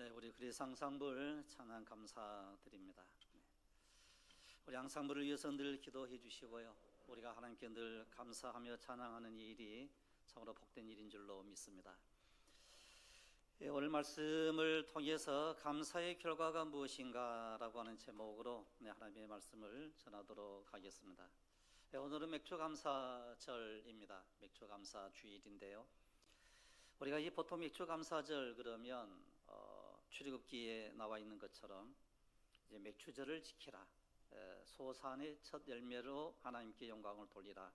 네, 우리 그리스 앙상블 찬양 감사드립니다. 네. 우리 앙상블을 위해서 늘 기도해 주시고요. 우리가 하나님께 늘 감사하며 찬양하는 이 일이 참으로 복된 일인 줄로 믿습니다. 예, 오늘 말씀을 통해서 감사의 결과가 무엇인가라고 하는 제목으로 하나님의 말씀을 전하도록 하겠습니다. 예, 오늘은 맥주감사절입니다. 맥주감사 주일인데요. 우리가 이 보통 맥주감사절 그러면 출애굽기에 나와 있는 것처럼 이제 맥주절을 지키라, 소산의 첫 열매로 하나님께 영광을 돌리라,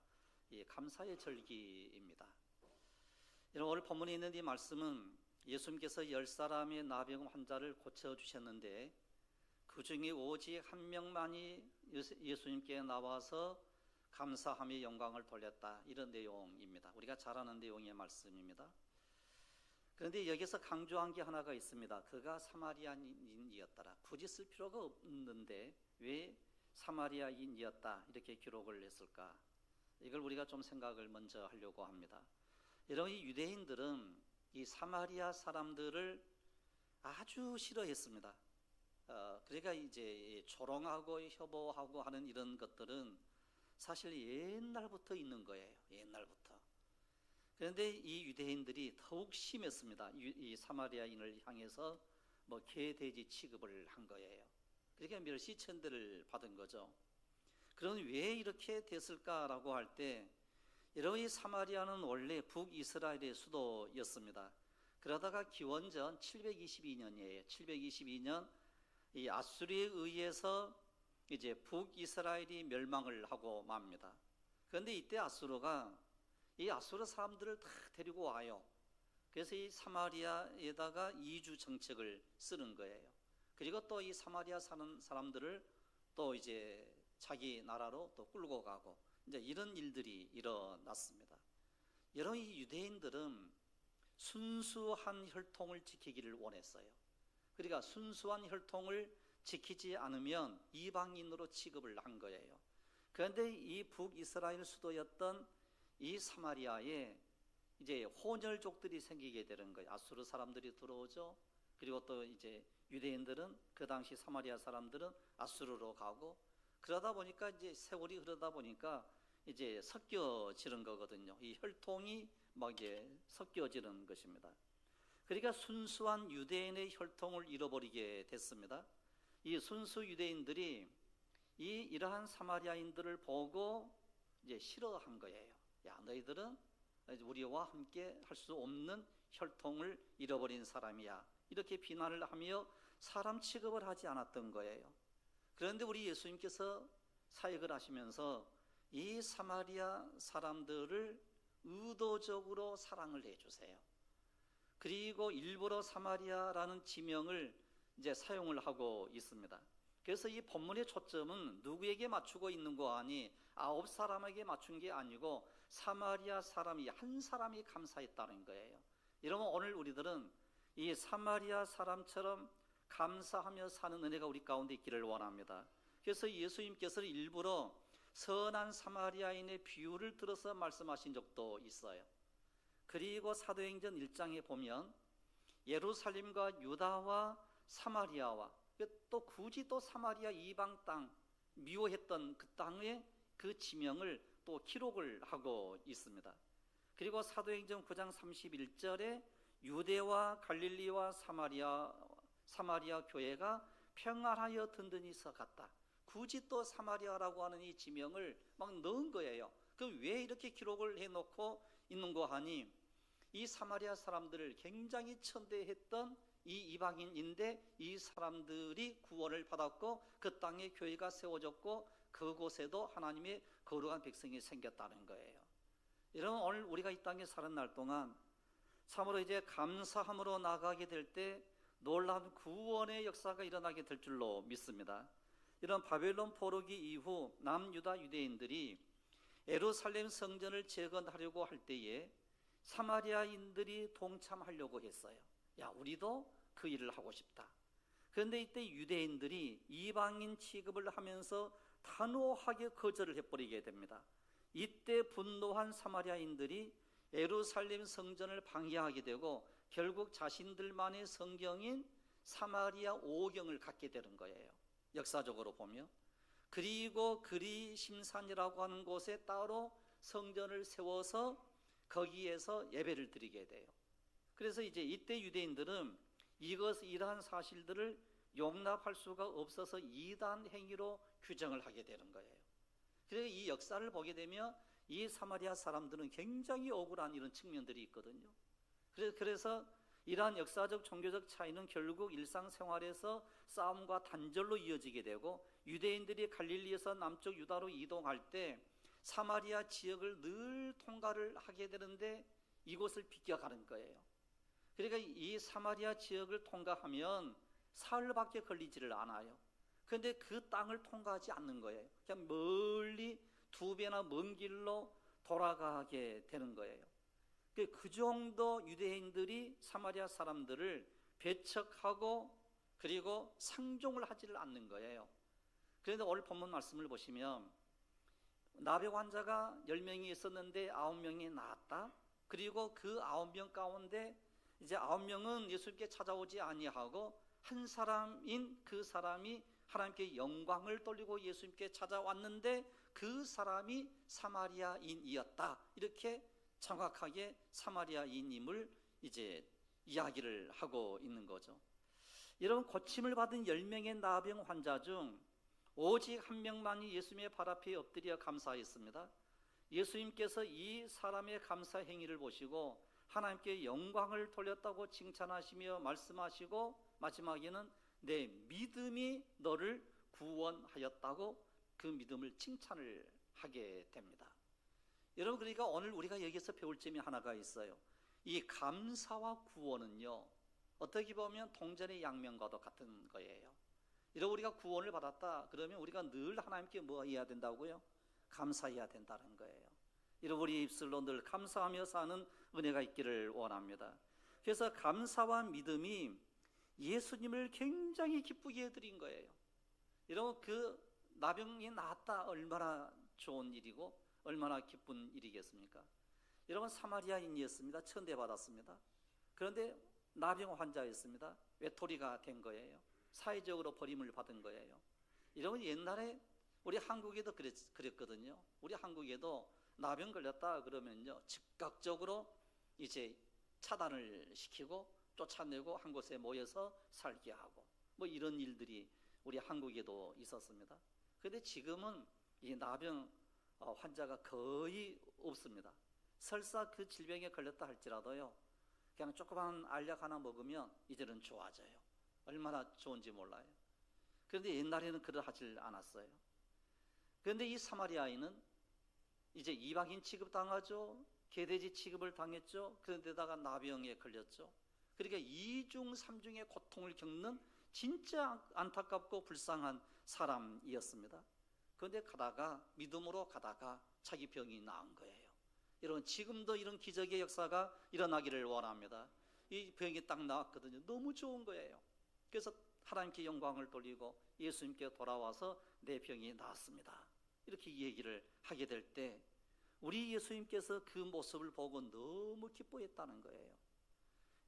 이 감사의 절기입니다. 오늘 본문에 있는 이 말씀은 예수님께서 10사람의 나병 환자를 고쳐주셨는데 그 중에 오직 한 명만이 예수님께 나와서 감사하며 영광을 돌렸다, 이런 내용입니다. 우리가 잘 아는 내용의 말씀입니다. 그런데 여기서 강조한 게 하나가 있습니다. 그가 사마리아인이었더라. 굳이 쓸 필요가 없는데 왜 사마리아인이었다 이렇게 기록을 했을까? 이걸 우리가 좀 생각을 먼저 하려고 합니다. 여러분, 이 유대인들은 이 사마리아 사람들을 아주 싫어했습니다. 그러니까 이제 조롱하고 협오하고 하는 이런 것들은 사실 옛날부터 있는 거예요. 옛날부터. 그런데 이 유대인들이 더욱 심했습니다. 이 사마리아인을 향해서 개, 돼지 취급을 한 거예요. 그러니까 멸시천대를 받은 거죠. 그럼 왜 이렇게 됐을까라고 할 때, 여러분, 이 사마리아는 원래 북이스라엘의 수도였습니다. 그러다가 기원전 722년이에요. 722년 이 아수리에 의해서 이제 북이스라엘이 멸망을 하고 맙니다. 그런데 이때 이 아수르 사람들을 다 데리고 와요. 그래서 이 사마리아에다가 이주 정책을 쓰는 거예요. 그리고 또 이 사마리아 사는 사람들을 또 이제 자기 나라로 또 끌고 가고, 이제 이런 일들이 일어났습니다. 여러분, 이 유대인들은 순수한 혈통을 지키기를 원했어요. 그러니까 순수한 혈통을 지키지 않으면 이방인으로 취급을 한 거예요. 그런데 이 북이스라엘 수도였던 이 사마리아에 이제 혼혈족들이 생기게 되는 거예요. 아수르 사람들이 들어오죠. 그리고 또 이제 유대인들은 그 당시 사마리아 사람들은 아수르로 가고, 그러다 보니까 이제 세월이 흐르다 보니까 이제 섞여지는 거거든요. 이 혈통이 이제 섞여지는 것입니다. 그러니까 순수한 유대인의 혈통을 잃어버리게 됐습니다. 이 순수 유대인들이 이러한 사마리아인들을 보고 이제 싫어한 거예요. 야, 너희들은 우리와 함께 할 수 없는 혈통을 잃어버린 사람이야, 이렇게 비난을 하며 사람 취급을 하지 않았던 거예요. 그런데 우리 예수님께서 사역을 하시면서 이 사마리아 사람들을 의도적으로 사랑을 해주세요. 그리고 일부러 사마리아라는 지명을 이제 사용을 하고 있습니다. 그래서 이 본문의 초점은 누구에게 맞추고 있는 거 아니 9사람에게 맞춘 게 아니고 사마리아 사람이 한 사람이 감사했다는 거예요. 여러분, 오늘 우리들은 이 사마리아 사람처럼 감사하며 사는 은혜가 우리 가운데 있기를 원합니다. 그래서 예수님께서는 일부러 선한 사마리아인의 비유를 들어서 말씀하신 적도 있어요. 그리고 사도행전 1장에 보면 예루살렘과 유다와 사마리아와 또 굳이 또 사마리아 이방 땅, 미워했던 그 땅의 그 지명을 또 기록을 하고 있습니다. 그리고 사도행전 9장 31절에 유대와 갈릴리와 사마리아 교회가 평안하여 든든히 서갔다. 굳이 또 사마리아라고 하는 이 지명을 막 넣은 거예요. 그럼 왜 이렇게 기록을 해놓고 있는 거 하니, 이 사마리아 사람들을 굉장히 천대했던 이 이방인인데 이 사람들이 구원을 받았고 그 땅에 교회가 세워졌고 그곳에도 하나님의 거룩한 백성이 생겼다는 거예요. 여러분, 오늘 우리가 이 땅에 사는 날 동안 참으로 이제 감사함으로 나가게 될 때 놀라운 구원의 역사가 일어나게 될 줄로 믿습니다. 이런 바벨론 포로기 이후 남유다 유대인들이 예루살렘 성전을 재건하려고 할 때에 사마리아인들이 동참하려고 했어요. 야, 우리도 그 일을 하고 싶다. 그런데 이때 유대인들이 이방인 취급을 하면서 단호하게 거절을 해버리게 됩니다. 이때 분노한 사마리아인들이 예루살렘 성전을 방해하게 되고 결국 자신들만의 성경인 사마리아 오경을 갖게 되는 거예요. 역사적으로 보면. 그리고 그리심산이라고 하는 곳에 따로 성전을 세워서 거기에서 예배를 드리게 돼요. 그래서 이제 이때 유대인들은 이러한 사실들을 용납할 수가 없어서 이단 행위로 규정을 하게 되는 거예요. 그래서 이 역사를 보게 되면 이 사마리아 사람들은 굉장히 억울한 이런 측면들이 있거든요. 그래서 이러한 역사적 종교적 차이는 결국 일상생활에서 싸움과 단절로 이어지게 되고, 유대인들이 갈릴리에서 남쪽 유다로 이동할 때 사마리아 지역을 늘 통과를 하게 되는데 이곳을 비껴가는 거예요. 그러니까 이 사마리아 지역을 통과하면 사흘밖에 걸리지를 않아요. 그런데 그 땅을 통과하지 않는 거예요. 그냥 멀리 2배나 먼 길로 돌아가게 되는 거예요. 그 정도 유대인들이 사마리아 사람들을 배척하고 그리고 상종을 하지를 않는 거예요. 그런데 오늘 본문 말씀을 보시면 나병 환자가 10명이 있었는데 9명이 나았다. 그리고 그 9명 가운데 이제 9명은 예수님께 찾아오지 아니하고 한 사람인 그 사람이 하나님께 영광을 돌리고 예수님께 찾아왔는데 그 사람이 사마리아인이었다. 이렇게 정확하게 사마리아인임을 이제 이야기를 하고 있는 거죠. 여러분, 고침을 받은 10명의 나병 환자 중 오직 한 명만이 예수님의 발 앞에 엎드려 감사했습니다. 예수님께서 이 사람의 감사 행위를 보시고 하나님께 영광을 돌렸다고 칭찬하시며 말씀하시고 마지막에는 내 믿음이 너를 구원하였다고 그 믿음을 칭찬을 하게 됩니다. 여러분, 그러니까 오늘 우리가 여기서 배울 점이 하나가 있어요. 이 감사와 구원은요, 어떻게 보면 동전의 양면과도 같은 거예요. 여러분, 우리가 구원을 받았다 그러면 우리가 늘 하나님께 뭐 해야 된다고요? 감사해야 된다는 거예요. 여러분, 우리 입술로 늘 감사하며 사는 은혜가 있기를 원합니다. 그래서 감사와 믿음이 예수님을 굉장히 기쁘게 해드린 거예요. 여러분, 그 나병이 나았다, 얼마나 좋은 일이고 얼마나 기쁜 일이겠습니까? 여러분, 사마리아인이었습니다. 천대받았습니다. 그런데 나병 환자였습니다. 외톨이가 된 거예요. 사회적으로 버림을 받은 거예요. 여러분, 옛날에 우리 한국에도 그랬거든요. 우리 한국에도 나병 걸렸다 그러면요, 즉각적으로 이제 차단을 시키고 쫓아내고 한 곳에 모여서 살게 하고 뭐 이런 일들이 우리 한국에도 있었습니다. 그런데 지금은 이 나병 환자가 거의 없습니다. 설사 그 질병에 걸렸다 할지라도요, 그냥 조그만 알약 하나 먹으면 이제는 좋아져요. 얼마나 좋은지 몰라요. 그런데 옛날에는 그러하질 않았어요. 그런데 이 사마리아인은 이제 이방인 취급당하죠. 개돼지 취급을 당했죠. 그런데다가 나병에 걸렸죠. 그러니까 2중 3중의 고통을 겪는 진짜 안타깝고 불쌍한 사람이었습니다. 그런데 가다가 믿음으로 가다가 자기 병이 나은 거예요. 여러분, 지금도 이런 기적의 역사가 일어나기를 원합니다. 이 병이 딱 나왔거든요. 너무 좋은 거예요. 그래서 하나님께 영광을 돌리고 예수님께 돌아와서 내 병이 나았습니다. 이렇게 얘기를 하게 될 때 우리 예수님께서 그 모습을 보고 너무 기뻐했다는 거예요.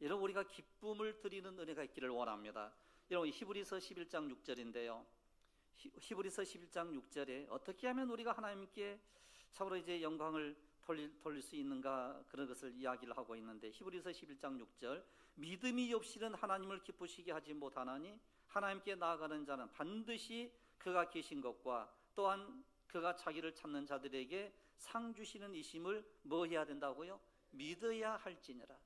여러분, 우리가 기쁨을 드리는 은혜가 있기를 원합니다. 여러분, 히브리서 11장 6절인데요. 히브리서 11장 6절에 어떻게 하면 우리가 하나님께 참으로 이제 영광을 돌릴 수 있는가, 그런 것을 이야기를 하고 있는데, 히브리서 11장 6절, 믿음이 없이는 하나님을 기쁘시게 하지 못하나니 하나님께 나아가는 자는 반드시 그가 계신 것과 또한 그가 자기를 찾는 자들에게 상 주시는 이심을 뭐 해야 된다고요? 믿어야 할지니라.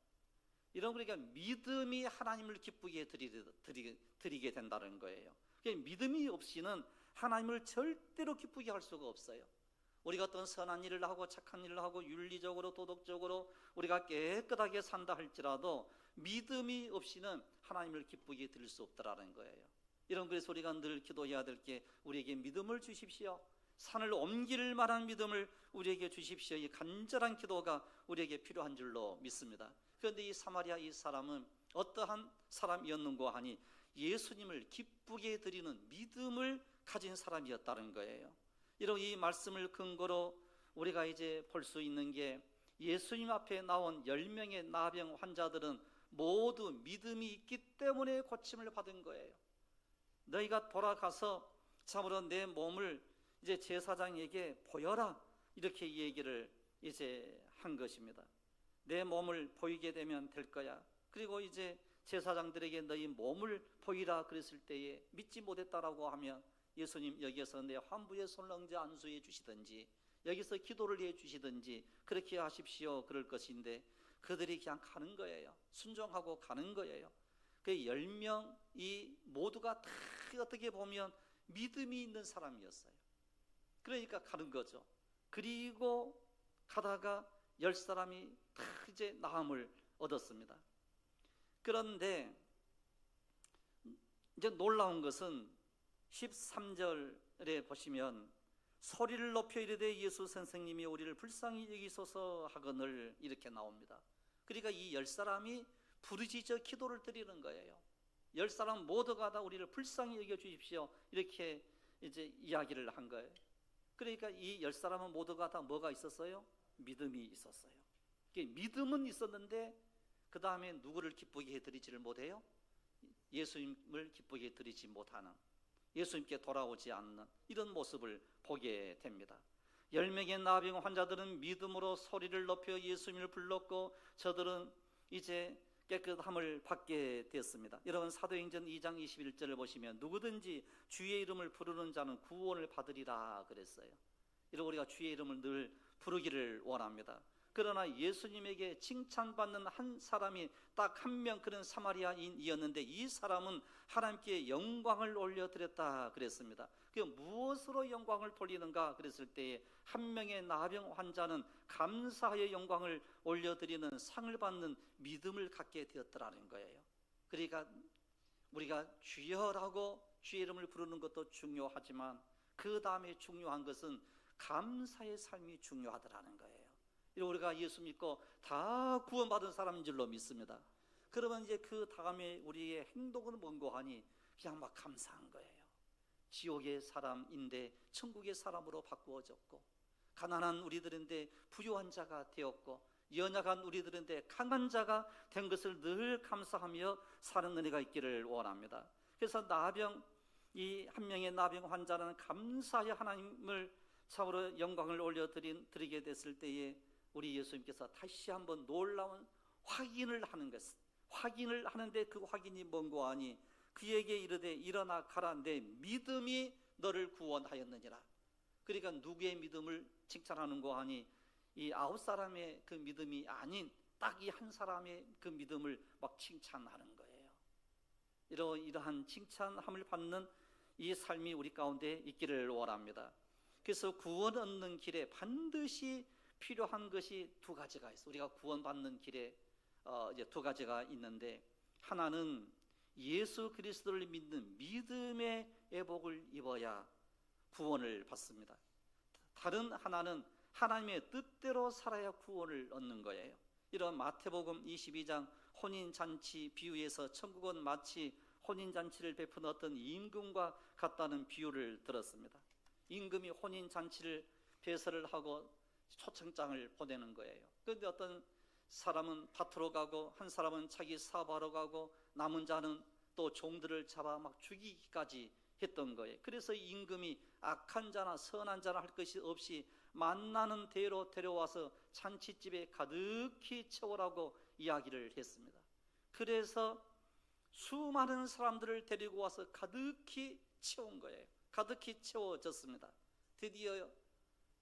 여러분, 그러니까 믿음이 하나님을 기쁘게 드리게 된다는 거예요. 그러니까 믿음이 없이는 하나님을 절대로 기쁘게 할 수가 없어요. 우리가 어떤 선한 일을 하고 착한 일을 하고 윤리적으로 도덕적으로 우리가 깨끗하게 산다 할지라도 믿음이 없이는 하나님을 기쁘게 드릴 수 없다라는 거예요. 여러분, 그래서 우리가 늘 기도해야 될 게 우리에게 믿음을 주십시오. 산을 옮길 만한 믿음을 우리에게 주십시오. 이 간절한 기도가 우리에게 필요한 줄로 믿습니다. 그런데 이 사마리아 이 사람은 어떠한 사람이었는고 하니 예수님을 기쁘게 드리는 믿음을 가진 사람이었다는 거예요. 여러분, 이 말씀을 근거로 우리가 이제 볼 수 있는 게 예수님 앞에 나온 10명의 나병 환자들은 모두 믿음이 있기 때문에 고침을 받은 거예요. 너희가 돌아가서 참으로 내 몸을 이제 제사장에게 보여라, 이렇게 얘기를 이제 한 것입니다. 내 몸을 보이게 되면 될 거야. 그리고 이제 제사장들에게 너희 몸을 보이라 그랬을 때에 믿지 못했다라고 하면 예수님 여기에서 내 환부의 손을 얹어 안수해 주시든지 여기서 기도를 해 주시든지 그렇게 하십시오 그럴 것인데, 그들이 그냥 가는 거예요. 순종하고 가는 거예요. 그 10명이 모두가 다 어떻게 보면 믿음이 있는 사람이었어요. 그러니까 가는 거죠. 그리고 가다가 10사람이 다 이제 나음을 얻었습니다. 그런데 이제 놀라운 것은 13절에 보시면 소리를 높여 이르되 예수 선생님이 우리를 불쌍히 여기소서 하거늘, 이렇게 나옵니다. 그러니까 이 10사람이 부르짖어 기도를 드리는 거예요. 10사람 모두가 다 우리를 불쌍히 여겨 주십시오, 이렇게 이제 이야기를 한 거예요. 그러니까 이 10사람은 모두가 다 뭐가 있었어요? 믿음이 있었어요. 믿음은 있었는데 그 다음에 누구를 기쁘게 해드리지를 못해요? 예수님을 기쁘게 해드리지 못하는, 예수님께 돌아오지 않는 이런 모습을 보게 됩니다. 10명의 나병 환자들은 믿음으로 소리를 높여 예수님을 불렀고 저들은 이제 깨끗함을 받게 되었습니다. 여러분, 사도행전 2장 21절을 보시면 누구든지 주의 이름을 부르는 자는 구원을 받으리라 그랬어요. 이러고 우리가 주의 이름을 늘 부르기를 원합니다. 그러나 예수님에게 칭찬받는 한 사람이 딱 한 명, 그런 사마리아인이었는데 이 사람은 하나님께 영광을 올려드렸다 그랬습니다. 그 무엇으로 영광을 돌리는가 그랬을 때에 한 명의 나병 환자는 감사의 영광을 올려드리는 상을 받는 믿음을 갖게 되었더라는 거예요. 그러니까 우리가 주여라고 주의 이름을 부르는 것도 중요하지만 그 다음에 중요한 것은 감사의 삶이 중요하더라는 거예요. 우리가 예수 믿고 다 구원받은 사람인 줄로 믿습니다. 그러면 이제 그 다음에 우리의 행동은 뭔고 하니 그냥 막 감사한 거예요. 지옥의 사람인데 천국의 사람으로 바꾸어졌고, 가난한 우리들인데 부유한 자가 되었고, 연약한 우리들인데 강한 자가 된 것을 늘 감사하며 사는 은혜가 있기를 원합니다. 그래서 나병, 이 한 명의 나병 환자는 감사의 하나님을 참으로 영광을 올려드리게 됐을 때에 우리 예수님께서 다시 한번 놀라운 확인을 하는 것, 확인을 하는데 그 확인이 뭔고 하니 그에게 이르되 일어나 가라, 내 믿음이 너를 구원하였느니라. 그러니까 누구의 믿음을 칭찬하는고 하니 이 9사람의 그 믿음이 아닌 딱 이 한 사람의 그 믿음을 막 칭찬하는 거예요. 이러한 칭찬함을 받는 이 삶이 우리 가운데 있기를 원합니다. 그래서 구원 얻는 길에 반드시 필요한 것이 두 가지가 있어요. 우리가 구원받는 길에 이제 두 가지가 있는데, 하나는 예수 그리스도를 믿는 믿음의 애복을 입어야 구원을 받습니다. 다른 하나는 하나님의 뜻대로 살아야 구원을 얻는 거예요. 이런 마태복음 22장 혼인잔치 비유에서 천국은 마치 혼인잔치를 베푸는 어떤 임금과 같다는 비유를 들었습니다. 임금이 혼인잔치를 배설을 하고 초청장을 보내는 거예요. 그런데 어떤 사람은 밭으로 가고 한 사람은 자기 사업하러 가고 남은 자는 또 종들을 잡아 막 죽이기까지 했던 거예요. 그래서 임금이 악한 자나 선한 자나 할 것이 없이 만나는 대로 데려와서 잔치집에 가득히 채우라고 이야기를 했습니다. 그래서 수많은 사람들을 데리고 와서 가득히 채운 거예요. 가득히 채워졌습니다. 드디어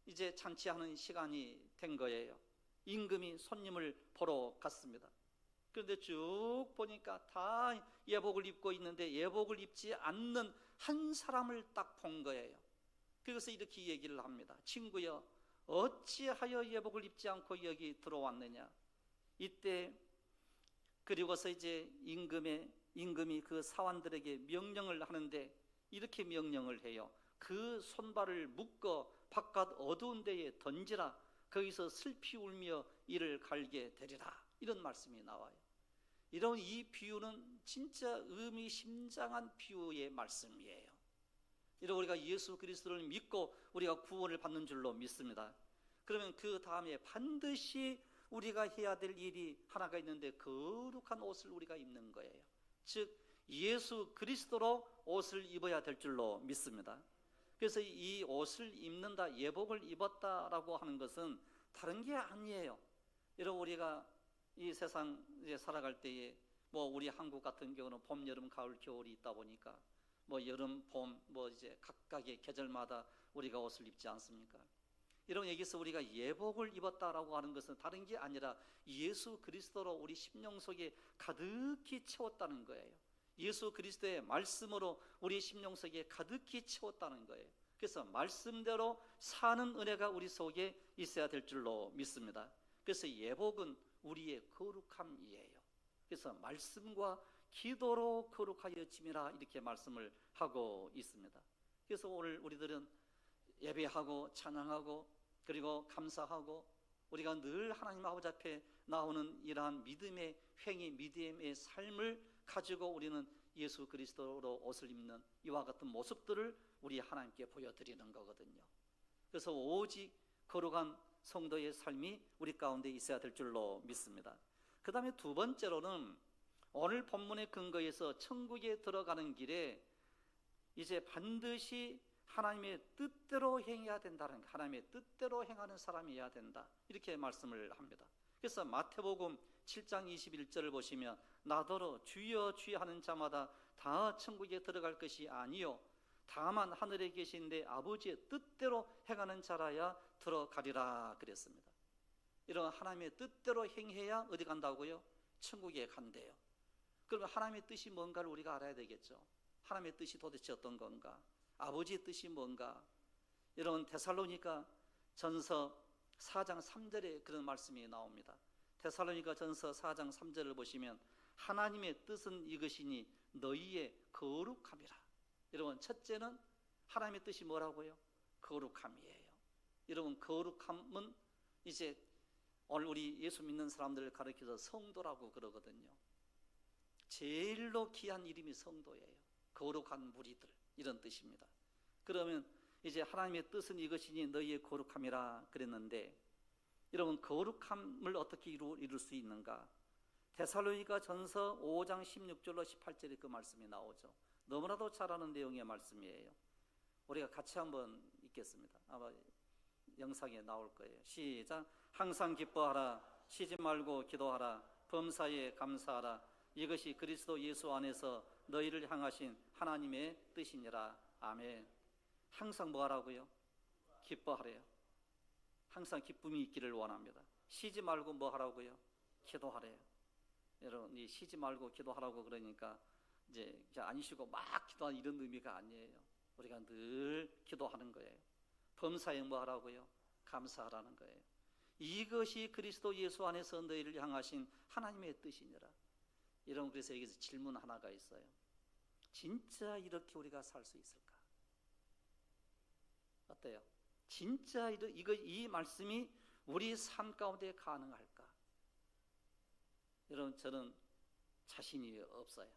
이제 잔치하는 시간이 된 거예요. 임금이 손님을 보러 갔습니다. 그런데 쭉 보니까 다 예복을 입고 있는데 예복을 입지 않는 한 사람을 딱 본 거예요. 그래서 이렇게 얘기를 합니다. 친구여, 어찌하여 예복을 입지 않고 여기 들어왔느냐. 이때 그리고서 이제 임금이 그 사환들에게 명령을 하는데 이렇게 명령을 해요. 그 손발을 묶어 바깥 어두운 데에 던지라. 거기서 슬피 울며 이를 갈게 되리라. 이런 말씀이 나와요. 이런 이 비유는 진짜 의미심장한 비유의 말씀이에요. 이런 우리가 예수 그리스도를 믿고 우리가 구원을 받는 줄로 믿습니다. 그러면 그 다음에 반드시 우리가 해야 될 일이 하나가 있는데 거룩한 옷을 우리가 입는 거예요. 즉 예수 그리스도로 옷을 입어야 될 줄로 믿습니다. 그래서 이 옷을 입는다, 예복을 입었다라고 하는 것은 다른 게 아니에요. 여러분, 우리가 이 세상 이제 살아갈 때에 뭐 우리 한국 같은 경우는 봄, 여름, 가을, 겨울이 있다 보니까 뭐 여름, 봄, 뭐 이제 각각의 계절마다 우리가 옷을 입지 않습니까? 이런 얘기에서 우리가 예복을 입었다라고 하는 것은 다른 게 아니라 예수 그리스도로 우리 심령 속에 가득히 채웠다는 거예요. 예수 그리스도의 말씀으로 우리 심령 속에 가득히 채웠다는 거예요. 그래서 말씀대로 사는 은혜가 우리 속에 있어야 될 줄로 믿습니다. 그래서 예복은 우리의 거룩함이에요. 그래서 말씀과 기도로 거룩하여짐이라 이렇게 말씀을 하고 있습니다. 그래서 오늘 우리들은 예배하고 찬양하고 그리고 감사하고 우리가 늘 하나님 아버지 앞에 나오는 이러한 믿음의 행위, 믿음의 삶을 가지고 우리는 예수 그리스도로 옷을 입는 이와 같은 모습들을 우리 하나님께 보여드리는 거거든요. 그래서 오직 거룩한 성도의 삶이 우리 가운데 있어야 될 줄로 믿습니다. 그 다음에 두 번째로는 오늘 본문의 근거에서 천국에 들어가는 길에 이제 반드시 하나님의 뜻대로 행해야 된다는, 하나님의 뜻대로 행하는 사람이어야 된다, 이렇게 말씀을 합니다. 그래서 마태복음 7장 21절을 보시면 나더러 주여 주여 하는 자마다 다 천국에 들어갈 것이 아니요 다만 하늘에 계신 내 아버지의 뜻대로 행하는 자라야 들어가리라 그랬습니다. 이런 하나님의 뜻대로 행해야 어디 간다고요? 천국에 간대요. 그러면 하나님의 뜻이 뭔가를 우리가 알아야 되겠죠. 하나님의 뜻이 도대체 어떤 건가? 아버지의 뜻이 뭔가? 이런 데살로니가 전서 4장 3절에 그런 말씀이 나옵니다. 데살로니가 전서 4장 3절을 보시면 하나님의 뜻은 이것이니 너희의 거룩함이라. 여러분, 첫째는 하나님의 뜻이 뭐라고요? 거룩함이에요. 여러분, 거룩함은 이제 오늘 우리 예수 믿는 사람들을 가르쳐서 성도라고 그러거든요. 제일로 귀한 이름이 성도예요. 거룩한 무리들, 이런 뜻입니다. 그러면 이제 하나님의 뜻은 이것이니 너희의 거룩함이라 그랬는데, 여러분, 거룩함을 어떻게 이룰 수 있는가? 데살로니가 전서 5장 16절로 18절에 그 말씀이 나오죠. 너무나도 잘 아는 내용의 말씀이에요. 우리가 같이 한번 읽겠습니다. 아마 영상에 나올 거예요. 시작. 항상 기뻐하라. 쉬지 말고 기도하라. 범사에 감사하라. 이것이 그리스도 예수 안에서 너희를 향하신 하나님의 뜻이니라. 아멘. 항상 뭐 하라고요? 기뻐하래요. 항상 기쁨이 있기를 원합니다. 쉬지 말고 뭐 하라고요? 기도하래요. 여러분, 이 쉬지 말고 기도하라고 그러니까 이제 안 쉬고 막 기도하는 이런 의미가 아니에요. 우리가 늘 기도하는 거예요. 범사에 뭐 하라고요? 감사하라는 거예요. 이것이 그리스도 예수 안에서 너희를 향하신 하나님의 뜻이니라. 여러분, 그래서 여기서 질문 하나가 있어요. 진짜 이렇게 우리가 살 수 있을까? 어때요? 진짜 이 말씀이 우리 삶 가운데 가능할까? 여러분, 저는 자신이 없어요.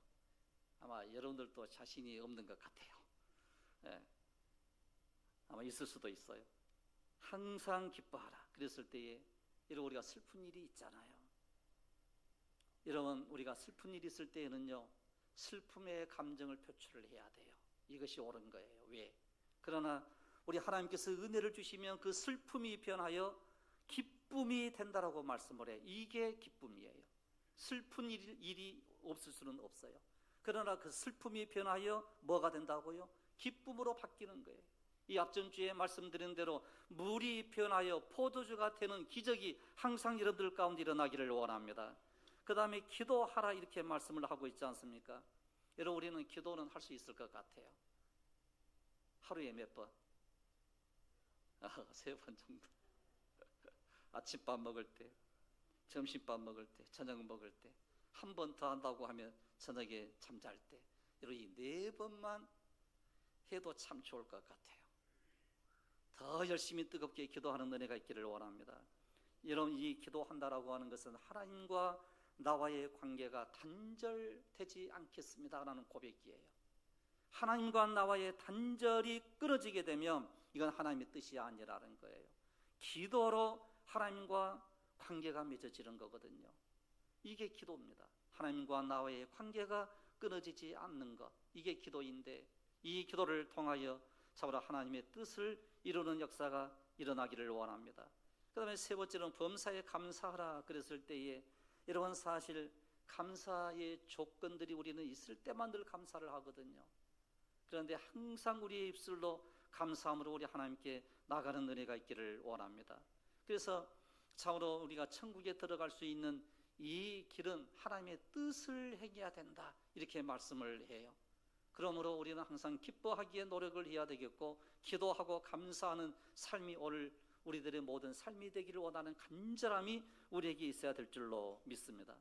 아마 여러분들도 자신이 없는 것 같아요. 예. 아마 있을 수도 있어요. 항상 기뻐하라 그랬을 때에 여러분, 우리가 슬픈 일이 있잖아요. 여러분, 우리가 슬픈 일이 있을 때에는요, 슬픔의 감정을 표출을 해야 돼요. 이것이 옳은 거예요. 왜? 그러나 우리 하나님께서 은혜를 주시면 그 슬픔이 변하여 기쁨이 된다라고 말씀을 해요. 이게 기쁨이에요. 슬픈 일이 없을 수는 없어요. 그러나 그 슬픔이 변하여 뭐가 된다고요? 기쁨으로 바뀌는 거예요. 이 앞전 주에 말씀드린 대로 물이 변하여 포도주가 되는 기적이 항상 여러분들 가운데 일어나기를 원합니다. 그 다음에 기도하라 이렇게 말씀을 하고 있지 않습니까? 여러분, 우리는 기도는 할 수 있을 것 같아요. 하루에 몇 번? 3번 정도. 아침밥 먹을 때, 점심밥 먹을 때, 저녁 먹을 때, 한 번 더 한다고 하면 저녁에 잠잘 때, 여러분, 이 4번만 해도 참 좋을 것 같아요. 더 열심히 뜨겁게 기도하는 은혜가 있기를 원합니다. 여러분, 이 기도한다라고 하는 것은 하나님과 나와의 관계가 단절되지 않겠습니다라는 고백이에요. 하나님과 나와의 단절이 끊어지게 되면 이건 하나님의 뜻이 아니라는 거예요. 기도로 하나님과 관계가 맺어지는 거거든요. 이게 기도입니다. 하나님과 나와의 관계가 끊어지지 않는 것, 이게 기도인데, 이 기도를 통하여 참으로 하나님의 뜻을 이루는 역사가 일어나기를 원합니다. 그 다음에 세 번째는 범사에 감사하라 그랬을 때에, 여러분 사실 감사의 조건들이 우리는 있을 때만 늘 감사를 하거든요. 그런데 항상 우리의 입술로 감사함으로 우리 하나님께 나가는 은혜가 있기를 원합니다. 그래서 참으로 우리가 천국에 들어갈 수 있는 이 길은 하나님의 뜻을 행해야 된다, 이렇게 말씀을 해요. 그러므로 우리는 항상 기뻐하기에 노력을 해야 되겠고, 기도하고 감사하는 삶이 오늘 우리들의 모든 삶이 되기를 원하는 간절함이 우리에게 있어야 될 줄로 믿습니다.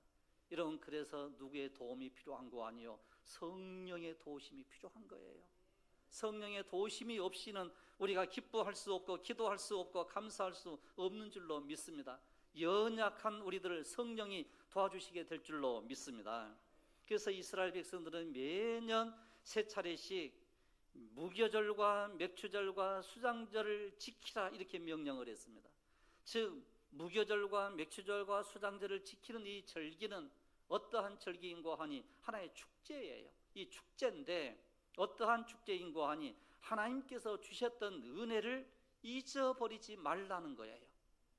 여러분, 그래서 누구의 도움이 필요한 거 아니요, 성령의 도우심이 필요한 거예요. 성령의 도우심이 없이는 우리가 기뻐할 수 없고 기도할 수 없고 감사할 수 없는 줄로 믿습니다. 연약한 우리들을 성령이 도와주시게 될 줄로 믿습니다. 그래서 이스라엘 백성들은 매년 세 차례씩 무교절과 맥추절과 수장절을 지키라, 이렇게 명령을 했습니다. 즉 무교절과 맥추절과 수장절을 지키는 이 절기는 어떠한 절기인고 하니 하나의 축제예요. 이 축제인데 어떠한 축제인고 하니 하나님께서 주셨던 은혜를 잊어버리지 말라는 거예요.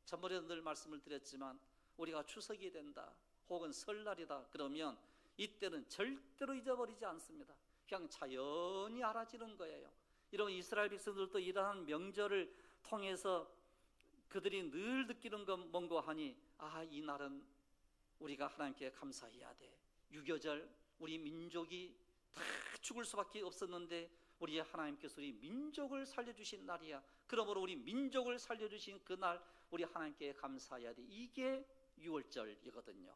전번에도 늘 말씀을 드렸지만, 우리가 추석이 된다 혹은 설날이다 그러면 이때는 절대로 잊어버리지 않습니다. 그냥 자연히 알아지는 거예요. 이런 이스라엘 백성들도 이러한 명절을 통해서 그들이 늘 느끼는 건 뭔고 하니, 이 날은 우리가 하나님께 감사해야 돼. 유교절, 우리 민족이 다 죽을 수밖에 없었는데 우리 하나님께서 우리 민족을 살려주신 날이야. 그러므로 우리 민족을 살려주신 그날 우리 하나님께 감사해야 돼. 이게 6월절이거든요.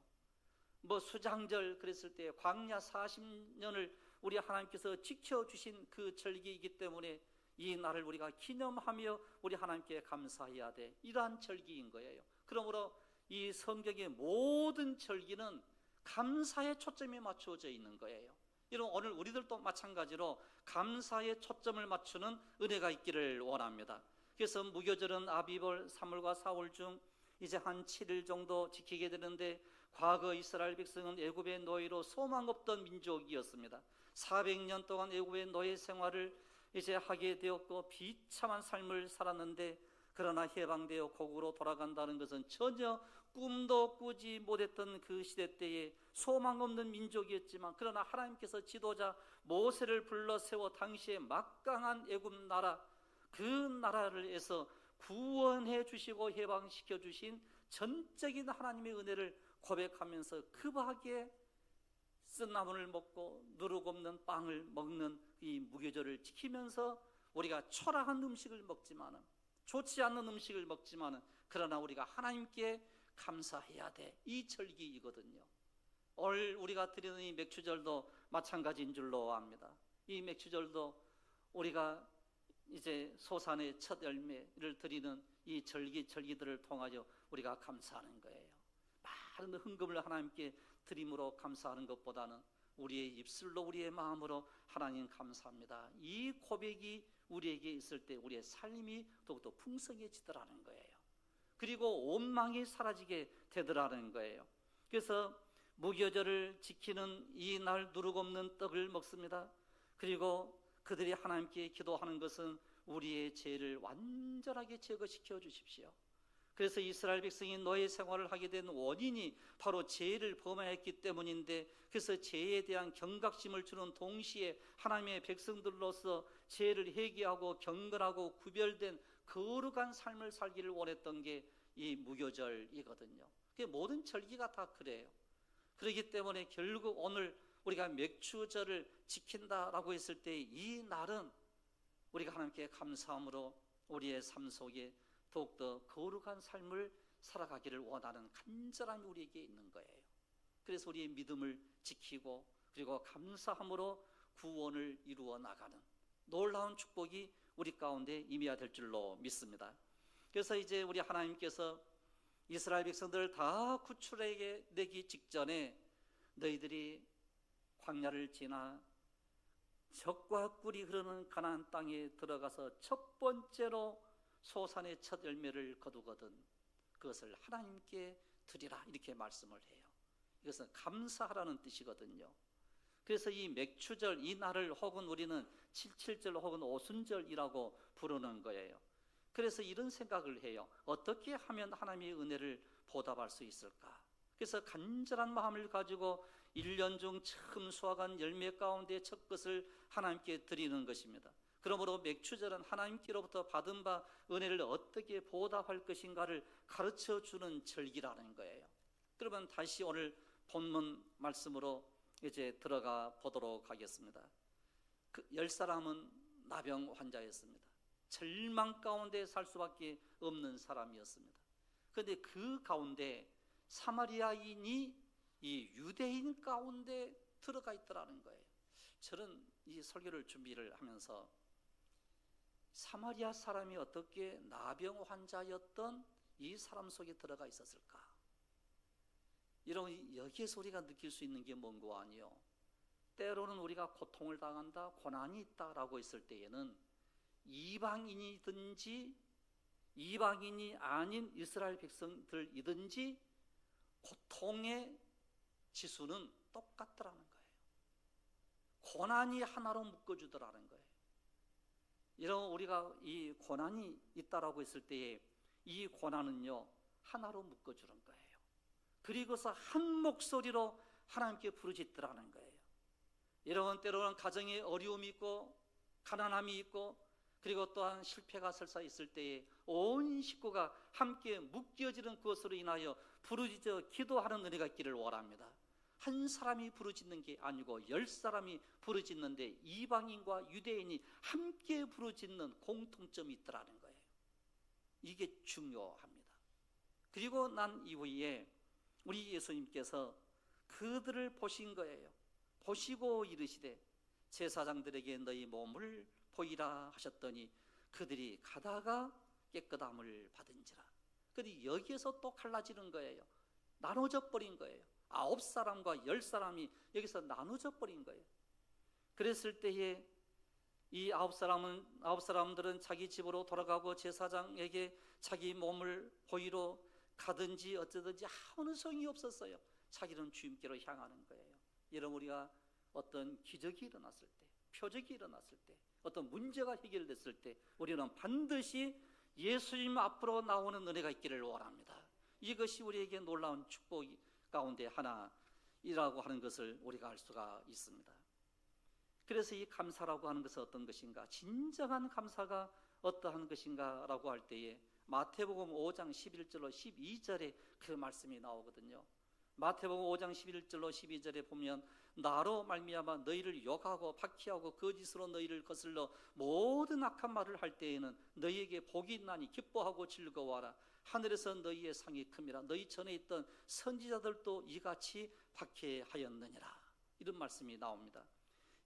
수장절 그랬을 때 광야 40년을 우리 하나님께서 지켜주신 그 절기이기 때문에 이 날을 우리가 기념하며 우리 하나님께 감사해야 돼. 이러한 절기인 거예요. 그러므로 이 성경의 모든 절기는 감사에 초점이 맞춰져 있는 거예요. 여러분, 오늘 우리들도 마찬가지로 감사에 초점을 맞추는 은혜가 있기를 원합니다. 그래서 무교절은 아비벌 3월과 4월 중 이제 한 7일 정도 지키게 되는데, 과거 이스라엘 백성은 애굽의 노예로 소망 없던 민족이었습니다. 400년 동안 애굽의 노예 생활을 이제 하게 되었고 비참한 삶을 살았는데, 그러나 해방되어 고국으로 돌아간다는 것은 전혀 꿈도 꾸지 못했던 그 시대 때에 소망 없는 민족이었지만, 그러나 하나님께서 지도자 모세를 불러 세워 당시에 막강한 애굽 나라, 그 나라를에서 구원해 주시고 해방시켜 주신 전적인 하나님의 은혜를 고백하면서 급하게 쓴나물을 먹고 누룩 없는 빵을 먹는 이 무교절을 지키면서 우리가 초라한 음식을 먹지만은, 좋지 않는 음식을 먹지만은, 그러나 우리가 하나님께 감사해야 돼. 이 절기이거든요. 오늘 우리가 드리는 이 맥추절도 마찬가지인 줄로 압니다. 이 맥추절도 우리가 이제 소산의 첫 열매를 드리는 이 절기들을 통하여 우리가 감사하는 거예요. 많은 헌금을 하나님께 드림으로 감사하는 것보다는 우리의 입술로, 우리의 마음으로 하나님 감사합니다, 이 고백이 우리에게 있을 때 우리의 삶이 더욱더 풍성해지더라는 거예요. 그리고 원망이 사라지게 되더라는 거예요. 그래서 무교절을 지키는 이 날 누룩 없는 떡을 먹습니다. 그리고 그들이 하나님께 기도하는 것은 우리의 죄를 완전하게 제거시켜 주십시오. 그래서 이스라엘 백성이 노예 생활을 하게 된 원인이 바로 죄를 범하였기 때문인데, 그래서 죄에 대한 경각심을 주는 동시에 하나님의 백성들로서 죄를 회개하고 경건하고 구별된 거룩한 삶을 살기를 원했던 게 이 무교절이거든요. 모든 절기가 다 그래요. 그렇기 때문에 결국 오늘 우리가 맥추절을 지킨다라고 했을 때 이 날은 우리가 하나님께 감사함으로 우리의 삶 속에 더욱더 거룩한 삶을 살아가기를 원하는 간절함이 우리에게 있는 거예요. 그래서 우리의 믿음을 지키고 그리고 감사함으로 구원을 이루어 나가는 놀라운 축복이 우리 가운데 임해야 될 줄로 믿습니다. 그래서 이제 우리 하나님께서 이스라엘 백성들을 다 구출해 내기 직전에 너희들이 광야를 지나 젖과 꿀이 흐르는 가나안 땅에 들어가서 첫 번째로 소산의 첫 열매를 거두거든 그것을 하나님께 드리라 이렇게 말씀을 해요. 이것은 감사하라는 뜻이거든요. 그래서 이 맥추절 이 날을 혹은 우리는 칠칠절 혹은 오순절이라고 부르는 거예요. 그래서 이런 생각을 해요. 어떻게 하면 하나님의 은혜를 보답할 수 있을까? 그래서 간절한 마음을 가지고 1년 중 처음 수확한 열매 가운데 첫 것을 하나님께 드리는 것입니다. 그러므로 맥추절은 하나님께로부터 받은 바 은혜를 어떻게 보답할 것인가를 가르쳐주는 절기라는 거예요. 그러면 다시 오늘 본문 말씀으로 이제 들어가 보도록 하겠습니다. 그 10사람은 나병 환자였습니다. 절망 가운데 살 수밖에 없는 사람이었습니다. 그런데 그 가운데 사마리아인이 이 유대인 가운데 들어가 있더라는 거예요. 저는 이 설교를 준비를 하면서 사마리아 사람이 어떻게 나병 환자였던 이 사람 속에 들어가 있었을까? 여러분, 여기에서 우리가 느낄 수 있는 게 뭔고 아니요? 때로는 우리가 고통을 당한다, 고난이 있다라고 했을 때에는 이방인이든지 이방인이 아닌 이스라엘 백성들이든지 고통의 지수는 똑같더라는 거예요. 고난이 하나로 묶어주더라는 거예요. 여러분, 우리가 이 고난이 있다라고 했을 때에 이 고난은요 하나로 묶어주는 거예요. 그리고서 한 목소리로 하나님께 부르짖더라는 거예요. 여러분, 때로는 가정에 어려움이 있고 가난함이 있고 그리고 또한 실패가 설사 있을 때에 온 식구가 함께 묶여지는 그것으로 인하여 부르짖어 기도하는 은혜가 있기를 원합니다. 한 사람이 부르짖는 게 아니고 10사람이 부르짖는데 이방인과 유대인이 함께 부르짖는 공통점이 있더라는 거예요. 이게 중요합니다. 그리고 난 이후에 우리 예수님께서 그들을 보신 거예요. 보시고 이르시되 제사장들에게 너희 몸을 보이라 하셨더니 그들이 가다가 깨끗함을 받은지라. 그런데 여기에서 또 갈라지는 거예요. 나눠져 버린 거예요. 9사람과 10사람이 여기서 나눠져 버린 거예요. 그랬을 때에 이 9사람들은 자기 집으로 돌아가고 제사장에게 자기 몸을 보이러 가든지 어쩌든지 아무런 소용이 없었어요. 자기는 주님께로 향하는 거예요. 여러분, 우리가 어떤 기적이 일어났을 때, 표적이 일어났을 때, 어떤 문제가 해결됐을 때 우리는 반드시 예수님 앞으로 나오는 은혜가 있기를 원합니다. 이것이 우리에게 놀라운 축복 가운데 하나이라고 하는 것을 우리가 알 수가 있습니다. 그래서 이 감사라고 하는 것은 어떤 것인가? 진정한 감사가 어떠한 것인가 라고 할 때에 마태복음 5장 11절로 12절에 그 말씀이 나오거든요. 마태복음 5장 11절로 12절에 보면 나로 말미암아 너희를 욕하고 박해하고 거짓으로 너희를 거슬러 모든 악한 말을 할 때에는 너희에게 복이 있나니 기뻐하고 즐거워하라. 하늘에서 너희의 상이 큼이라. 너희 전에 있던 선지자들도 이같이 박해하였느니라. 이런 말씀이 나옵니다.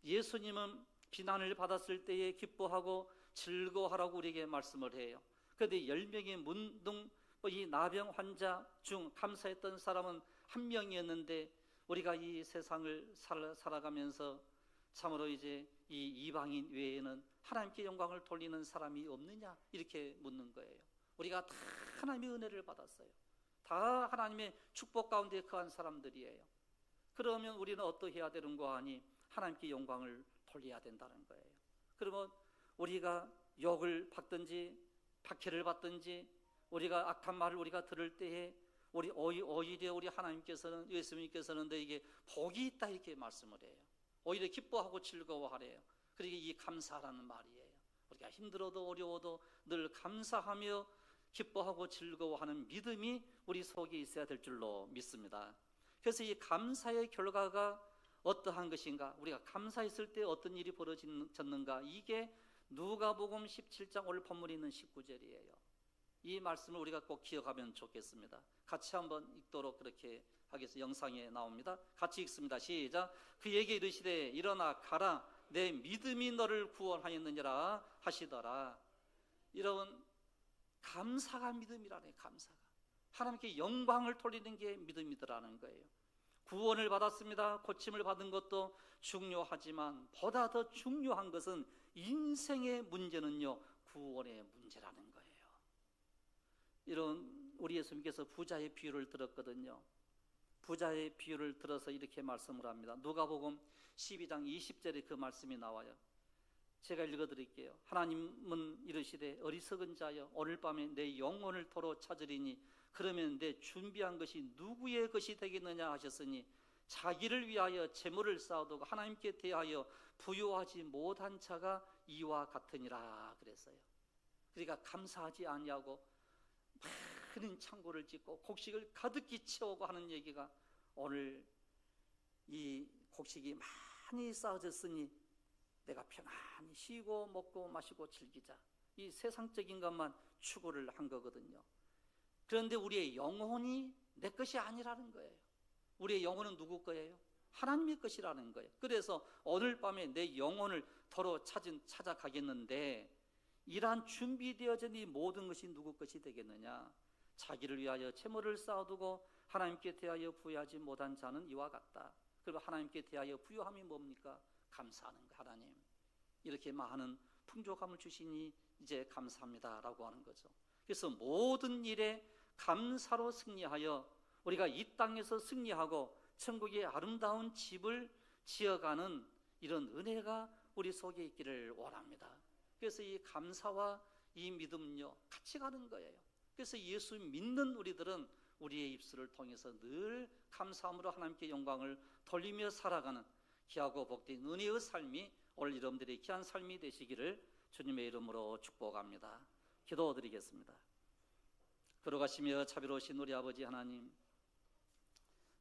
예수님은 비난을 받았을 때에 기뻐하고 즐거워하라고 우리에게 말씀을 해요. 그런데 10명의 문둥 이 나병 환자 중 감사했던 사람은 한 명이었는데 우리가 이 세상을 살아가면서 참으로 이제 이 이방인 외에는 하나님께 영광을 돌리는 사람이 없느냐 이렇게 묻는 거예요. 우리가 다 하나님의 은혜를 받았어요. 다 하나님의 축복 가운데 거한 사람들이에요. 그러면 우리는 어떠해야 되는 거 아니? 하나님께 영광을 돌려야 된다는 거예요. 그러면 우리가 욕을 받든지 박해를 받든지 우리가 악한 말을 우리가 들을 때에 오히려 우리 하나님께서는 예수님께서는 너에게 복이 있다 이렇게 말씀을 해요. 오히려 기뻐하고 즐거워하래요. 그러니까 이 감사라는 말이에요. 우리가 힘들어도 어려워도 늘 감사하며 기뻐하고 즐거워하는 믿음이 우리 속에 있어야 될 줄로 믿습니다. 그래서 이 감사의 결과가 어떠한 것인가? 우리가 감사했을 때 어떤 일이 벌어졌는가? 이게 누가복음 17장 오늘 본문에 있는 19절이에요. 이 말씀을 우리가 꼭 기억하면 좋겠습니다. 같이 한번 읽도록 그렇게 하겠습니다. 영상에 나옵니다. 같이 읽습니다. 시작. 그에게 이르시되 일어나 가라. 내 믿음이 너를 구원하였느니라 하시더라. 이런 감사가 믿음이라네. 감사가 하나님께 영광을 돌리는 게 믿음이더라는 거예요. 구원을 받았습니다. 고침을 받은 것도 중요하지만 보다 더 중요한 것은 인생의 문제는요 구원의 문제라는 거예요. 이런 우리 예수님께서 부자의 비유를 들었거든요. 부자의 비유를 들어서 이렇게 말씀을 합니다. 누가복음 12장 20절에 그 말씀이 나와요. 제가 읽어드릴게요. 하나님은 이르시되 어리석은 자여 오늘 밤에 내 영혼을 도로 찾으리니 그러면 내 준비한 것이 누구의 것이 되겠느냐 하셨으니 자기를 위하여 재물을 쌓아두고 하나님께 대하여 부요하지 못한 자가 이와 같으니라 그랬어요. 그러니까 감사하지 아니하고 많은 창고를 짓고 곡식을 가득히 채우고 하는 얘기가 오늘 이 곡식이 많이 쌓아졌으니 내가 편안히 쉬고 먹고 마시고 즐기자, 이 세상적인 것만 추구를 한 거거든요. 그런데 우리의 영혼이 내 것이 아니라는 거예요. 우리의 영혼은 누구 거예요? 하나님의 것이라는 거예요. 그래서 오늘 밤에 내 영혼을 도로 찾아가겠는데 이러한 준비되어진 이 모든 것이 누구 것이 되겠느냐? 자기를 위하여 재물을 쌓아두고 하나님께 대하여 부여하지 못한 자는 이와 같다. 그리고 하나님께 대하여 부여함이 뭡니까? 감사하는 거. 하나님 이렇게 많은 풍족함을 주시니 이제 감사합니다라고 하는 거죠. 그래서 모든 일에 감사로 승리하여 우리가 이 땅에서 승리하고 천국의 아름다운 집을 지어가는 이런 은혜가 우리 속에 있기를 원합니다. 그래서 이 감사와 이 믿음요 같이 가는 거예요. 그래서 예수 믿는 우리들은 우리의 입술을 통해서 늘 감사함으로 하나님께 영광을 돌리며 살아가는 귀하고 복된 은혜의 삶이 오늘 여러분들의 귀한 삶이 되시기를 주님의 이름으로 축복합니다. 기도드리겠습니다. 걸어가시며 자비로우신 우리 아버지 하나님,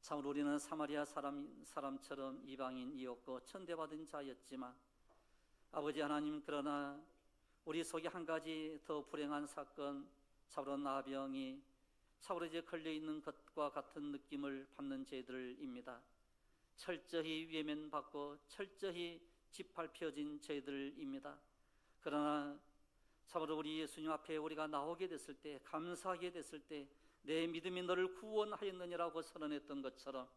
참으로 우리는 사마리아 사람처럼 이방인이었고 천대받은 자였지만 아버지 하나님, 그러나 우리 속에 한 가지 더 불행한 사건, 참으로 나병이 참으로 이제 걸려있는 것과 같은 느낌을 받는 저희들입니다. 철저히 외면받고 철저히 짓밟혀진 저희들입니다. 그러나 참으로 우리 예수님 앞에 우리가 나오게 됐을 때, 감사하게 됐을 때 내 믿음이 너를 구원하였느니라고 선언했던 것처럼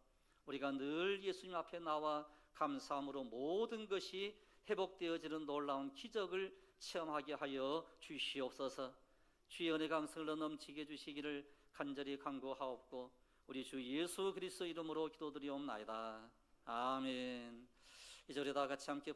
우리가 늘 예수님 앞에 나와 감사함으로 모든 것이 회복되어지는 놀라운 기적을 체험하게 하여 주시옵소서. 주의 은혜 강성을 넘치게 해주시기를 간절히 간구하옵고 우리 주 예수 그리스도 이름으로 기도드리옵나이다. 아멘. 이제 우리 다 같이 함께